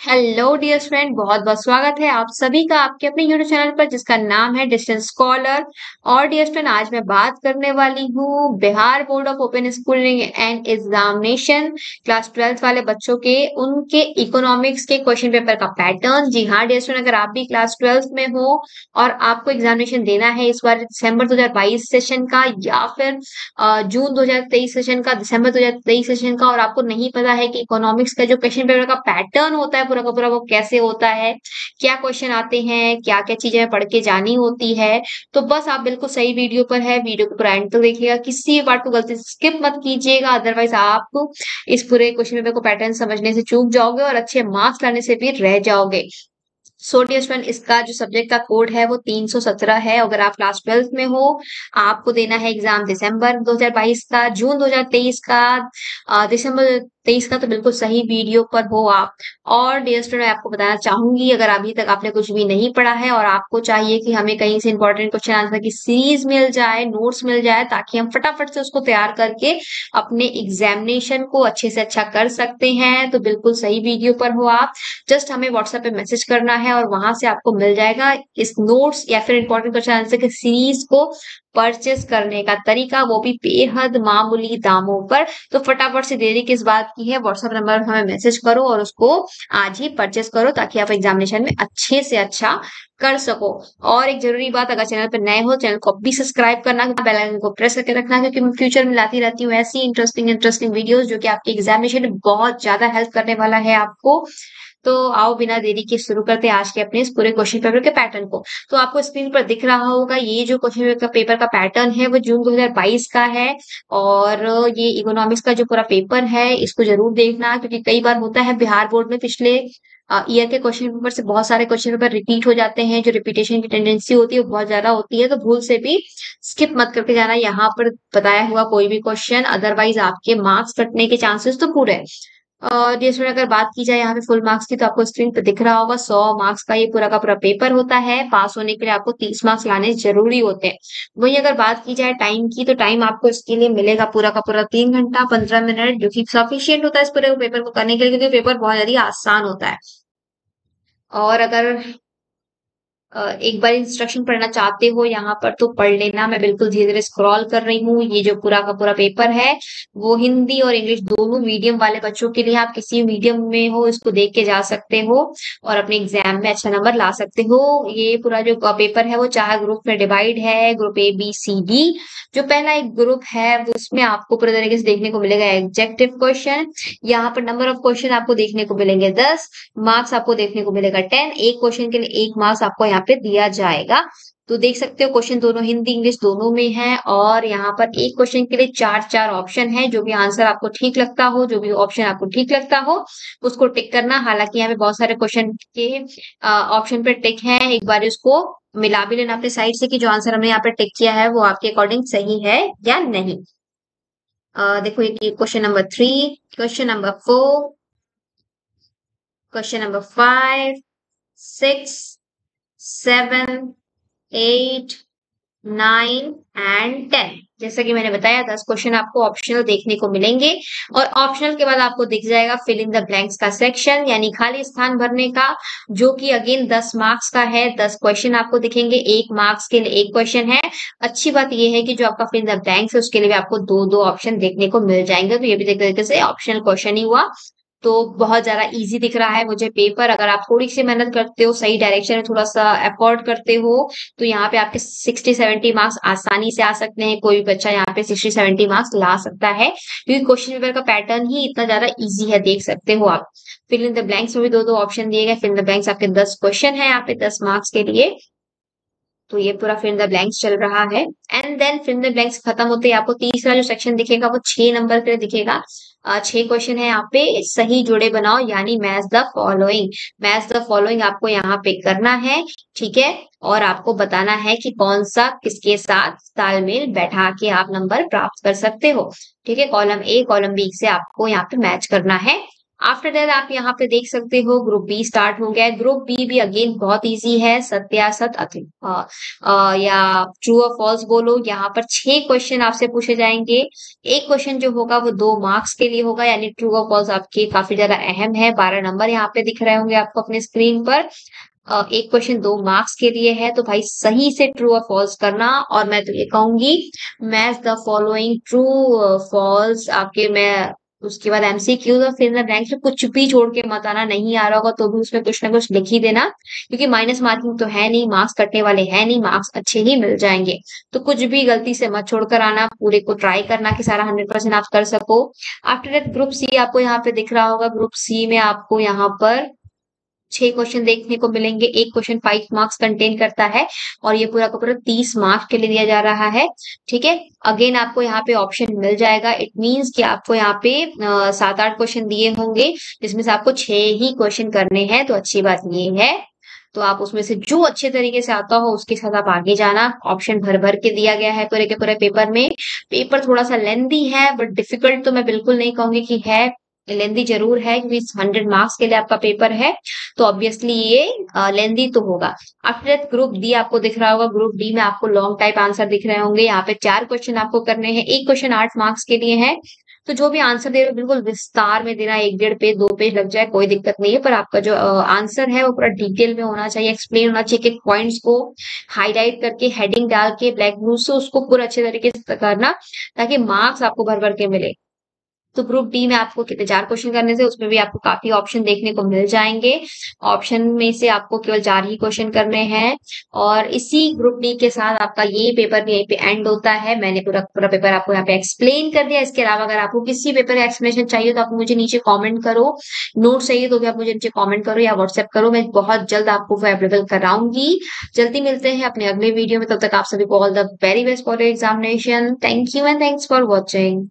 Hello dear friend, बहुत बहुत स्वागत है आप सभी का आपके अपने यूट्यूब चैनल पर जिसका नाम है डिस्टेंस स्कॉलर। और डियर फ्रेंड, आज मैं बात करने वाली हूँ Bihar board of open schooling and examination class 12th वाले बच्चों के उनके इकोनॉमिक्स के क्वेश्चन पेपर का पैटर्न। जी हाँ डियर फ्रेंड, अगर आप भी क्लास 12th में हो और आपको एग्जामिनेशन देना है इस बार दिसंबर 2022 सेशन का या फिर जून 2023 सेशन का, दिसंबर 2023 सेशन का, और आपको नहीं पता है कि इकोनॉमिक्स का जो क्वेश्चन पेपर का पैटर्न होता है पूरा का पूरा वो कैसे होता है, क्या क्वेश्चन आते हैं, क्या क्या चीजें पढ़ के जानी होती है, तो बस आप बिल्कुल सही वीडियो पर है। वीडियो को पूरा एंड तक देखिएगा, किसी भी पार्ट को गलती से स्किप मत कीजिएगा, अदरवाइज आप इस पूरे क्वेश्चन पेपर को पैटर्न समझने से चूक जाओगे और अच्छे मार्क्स लाने से भी रह जाओगे। सो डियर स्टूडेंट, इसका जो सब्जेक्ट का कोड है वो 317 है। अगर आप क्लास 12th में हो, आपको देना है एग्जाम दिसंबर 2022 का, जून 2023 का, दिसंबर 23 का, तो बिल्कुल सही वीडियो पर हो आप। और डियर स्टूडेंट, आपको बताना चाहूंगी, अगर अभी तक आपने कुछ भी नहीं पढ़ा है और आपको चाहिए कि हमें कहीं से इंपॉर्टेंट क्वेश्चन आंसर की सीरीज मिल जाए, नोट्स मिल जाए, ताकि हम फटाफट से उसको तैयार करके अपने एग्जामिनेशन को अच्छे से अच्छा कर सकते हैं, तो बिल्कुल सही वीडियो पर हो आप। जस्ट हमें व्हाट्सएप पे मैसेज करना है और वहां से आपको मिल जाएगा इस नोट्स या फिर इंपॉर्टेंट क्वेश्चन आंसर की सीरीज को परचेस करने का तरीका, वो भी बेहद मामूली दामों पर। तो फटाफट से देरी किस बात की है, व्हाट्सएप नंबर हमें मैसेज करो और उसको आज ही परचेस करो ताकि आप एग्जामिनेशन में अच्छे से अच्छा कर सको। और एक जरूरी बात, अगर चैनल पर नए हो, चैनल को भी सब्सक्राइब करना, बेल आइकन को प्रेस करके रखना, क्योंकि मैं फ्यूचर में लाती रहती हूँ ऐसी इंटरेस्टिंग वीडियोस जो कि आपके एग्जामिनेशन में बहुत ज्यादा हेल्प करने वाला है आपको। तो आओ बिना देरी के शुरू करते हैं आज के अपने इस पूरे क्वेश्चन पेपर के पैटर्न को। तो आपको स्क्रीन पर दिख रहा होगा ये जो क्वेश्चन पेपर का पैटर्न है वो जून 2022 का है। और ये इकोनॉमिक्स का जो पूरा पेपर है इसको जरूर देखना, क्योंकि कई बार होता है बिहार बोर्ड में पिछले ईयर के क्वेश्चन पेपर से बहुत सारे क्वेश्चन पेपर रिपीट हो जाते हैं। जो रिपीटेशन की टेंडेंसी होती है वो बहुत ज्यादा होती है, तो भूल से भी स्किप मत करके जाना यहाँ पर बताया हुआ कोई भी क्वेश्चन, अदरवाइज आपके मार्क्स कटने के चांसेस तो पूरे हैं। जिसमें अगर बात की जाए यहाँ पे फुल मार्क्स की, तो आपको स्क्रीन पर दिख रहा होगा 100 मार्क्स का ये पूरा का पूरा पेपर होता है। पास होने के लिए आपको 30 मार्क्स लाने जरूरी होते हैं। वहीं अगर बात की जाए टाइम की, तो टाइम आपको इसके लिए मिलेगा पूरा का पूरा 3 घंटा 15 मिनट, जो कि सफिशियंट होता है इस पूरे पेपर को करने के लिए, क्योंकि पेपर बहुत ज्यादा आसान होता है। और अगर एक बार इंस्ट्रक्शन पढ़ना चाहते हो यहाँ पर तो पढ़ लेना, मैं बिल्कुल धीरे धीरे स्क्रॉल कर रही हूँ। ये जो पूरा का पूरा पेपर है वो हिंदी और इंग्लिश दोनों मीडियम वाले बच्चों के लिए, आप किसी मीडियम में हो इसको देख के जा सकते हो और अपने एग्जाम में अच्छा नंबर ला सकते हो। ये पूरा जो पेपर है वो 4 ग्रुप में डिवाइड है, group A B C D। जो पहला एक ग्रुप है वो उसमें आपको पूरे तरीके से देखने को मिलेगा एग्जेक्टिव क्वेश्चन। यहाँ पर नंबर ऑफ क्वेश्चन आपको देखने को मिलेंगे 10, मार्क्स आपको देखने को मिलेगा 10। एक क्वेश्चन के लिए 1 मार्क्स आपको यहाँ पे दिया जाएगा। तो देख सकते हो क्वेश्चन दोनों हिंदी इंग्लिश दोनों में है, और यहाँ पर एक क्वेश्चन के लिए 4 ऑप्शन है। जो भी आंसर आपको ठीक लगता हो, जो भी ऑप्शन आपको ठीक लगता हो उसको टिक करना। हालांकि यहाँ पे बहुत सारे क्वेश्चन के ऑप्शन पे टिक है, एक बार उसको मिला भी लेना अपने साइड से कि जो आंसर हमने यहाँ पे टिक किया है वो आपके अकॉर्डिंग सही है या नहीं। देखो ये question number 3, question number 4, question number 5, 6, 7, 8, 9 and 10। जैसा कि मैंने बताया 10 क्वेश्चन आपको ऑप्शनल देखने को मिलेंगे, और ऑप्शनल के बाद आपको दिख जाएगा फिल इन द ब्लैंक्स का सेक्शन, यानी खाली स्थान भरने का, जो कि अगेन 10 मार्क्स का है। 10 क्वेश्चन आपको दिखेंगे, 1 मार्क्स के लिए 1 क्वेश्चन है। अच्छी बात यह है कि जो आपका फिल इन द ब्लैंक्स है उसके लिए भी आपको 2-2 ऑप्शन देखने को मिल जाएंगे, तो ये भी एक तरीके से ऑप्शनल क्वेश्चन ही हुआ। तो बहुत ज्यादा इजी दिख रहा है मुझे पेपर। अगर आप थोड़ी सी मेहनत करते हो, सही डायरेक्शन में थोड़ा सा एफर्ट करते हो, तो यहाँ पे आपके 60-70 मार्क्स आसानी से आ सकते हैं। कोई भी बच्चा यहाँ पे 60-70 मार्क्स ला सकता है, क्योंकि क्वेश्चन पेपर का पैटर्न ही इतना ज्यादा इजी है, देख सकते हो आप। फिल इन द ब्लैंक्स में भी 2-2 ऑप्शन दिए गए। फिल इन द ब्लैंक्स आपके 10 क्वेश्चन है यहाँ पे 10 मार्क्स के लिए। तो ये पूरा फिल इन द ब्लैंक्स चल रहा है। And then fill in the blanks खत्म होते ही आपको तीसरा जो सेक्शन दिखेगा वो 6 नंबर के लिए दिखेगा। 6 क्वेश्चन है यहाँ पे, सही जोड़े बनाओ, यानी match the following. Match the following आपको यहाँ पे करना है, ठीक है। और आपको बताना है कि कौन सा किसके साथ तालमेल बैठा के आप नंबर प्राप्त कर सकते हो, ठीक है। कॉलम A कॉलम B से आपको यहाँ पे मैच करना है। आफ्टर दैट आप यहाँ पे देख सकते हो ग्रुप बी स्टार्ट हो गया है। ग्रुप बी भी अगेन बहुत इजी है, सत्यासत या ट्रू और फॉल्स बोलो। यहाँ पर 6 क्वेश्चन आपसे पूछे जाएंगे। एक क्वेश्चन जो होगा वो 2 मार्क्स के लिए होगा, यानी ट्रू और फॉल्स आपके काफी ज्यादा अहम है। 12 नंबर यहाँ पे दिख रहे होंगे आपको अपने स्क्रीन पर। एक क्वेश्चन 2 मार्क्स के लिए है, तो भाई सही से ट्रू और फॉल्स करना। और मैं तो ये कहूंगी match the following true false आपके मैं उसके बाद एमसीक्यूज और फिर रैंक से कुछ भी छोड़ के मत आना। नहीं आ रहा होगा तो भी उसमें कुछ ना कुछ लिख ही देना, क्योंकि माइनस मार्किंग तो है नहीं, मार्क्स कटने वाले है नहीं, मार्क्स अच्छे ही मिल जाएंगे। तो कुछ भी गलती से मत छोड़कर आना, पूरे को ट्राई करना कि सारा 100% आप कर सको। आफ्टर दैट ग्रुप सी आपको यहाँ पे दिख रहा होगा। ग्रुप सी में आपको यहाँ पर 6 क्वेश्चन देखने को मिलेंगे। एक क्वेश्चन 5 मार्क्स कंटेन करता है और ये पूरा का पूरा 30 मार्क्स के लिए दिया जा रहा है। ठीक है, अगेन आपको यहाँ पे ऑप्शन मिल जाएगा। इट मींस कि आपको यहाँ पे 7-8 क्वेश्चन दिए होंगे, जिसमें से आपको 6 ही क्वेश्चन करने हैं। तो अच्छी बात ये है, तो आप उसमें से जो अच्छे तरीके से आता हो उसके साथ आप आगे जाना। ऑप्शन भर भर के दिया गया है पूरे के पूरे पेपर में। पेपर थोड़ा सा लेंदी है, बट डिफिकल्ट तो मैं बिल्कुल नहीं कहूंगी कि है। लेंदी जरूर है क्योंकि 100 मार्क्स के लिए आपका पेपर है, तो ऑब्वियसली ये लेंदी तो होगा। आफ्टर दैट ग्रुप डी आपको दिख रहा होगा। ग्रुप डी में आपको लॉन्ग टाइप आंसर दिख रहे होंगे। यहाँ पे 4 क्वेश्चन आपको करने हैं। एक क्वेश्चन 8 मार्क्स के लिए है, तो जो भी आंसर दे रहे हो बिल्कुल विस्तार में देना। 1-1.5 पेज 2 पेज लग जाए कोई दिक्कत नहीं है, पर आपका जो आंसर है वो पूरा डिटेल में होना चाहिए, एक्सप्लेन होना चाहिए। एक पॉइंट्स को हाईलाइट करके हेडिंग डाल के ब्लैक ब्लू से उसको पूरा अच्छे तरीके से करना, ताकि मार्क्स आपको भर भर के मिले। तो ग्रुप डी में आपको कितने 4 क्वेश्चन करने से उसमें भी आपको काफी ऑप्शन देखने को मिल जाएंगे। ऑप्शन में से आपको केवल 4 ही क्वेश्चन करने हैं, और इसी ग्रुप डी के साथ आपका ये पेपर भी यहीं पे एंड होता है। मैंने पूरा पूरा पेपर आपको यहाँ पे एक्सप्लेन कर दिया। इसके अलावा अगर आपको किसी पेपर का एक्सप्लेनेशन चाहिए तो आप मुझे नीचे कॉमेंट करो। नोट चाहिए तो भी आप मुझे नीचे कॉमेंट करो या व्हाट्सएप करो, मैं बहुत जल्द आपको वो अवेलेबल कराऊंगी। जल्दी मिलते हैं अपने अगले वीडियो में, तब तक आप सभी को all the very best for your examination. Thank you and thanks for watching.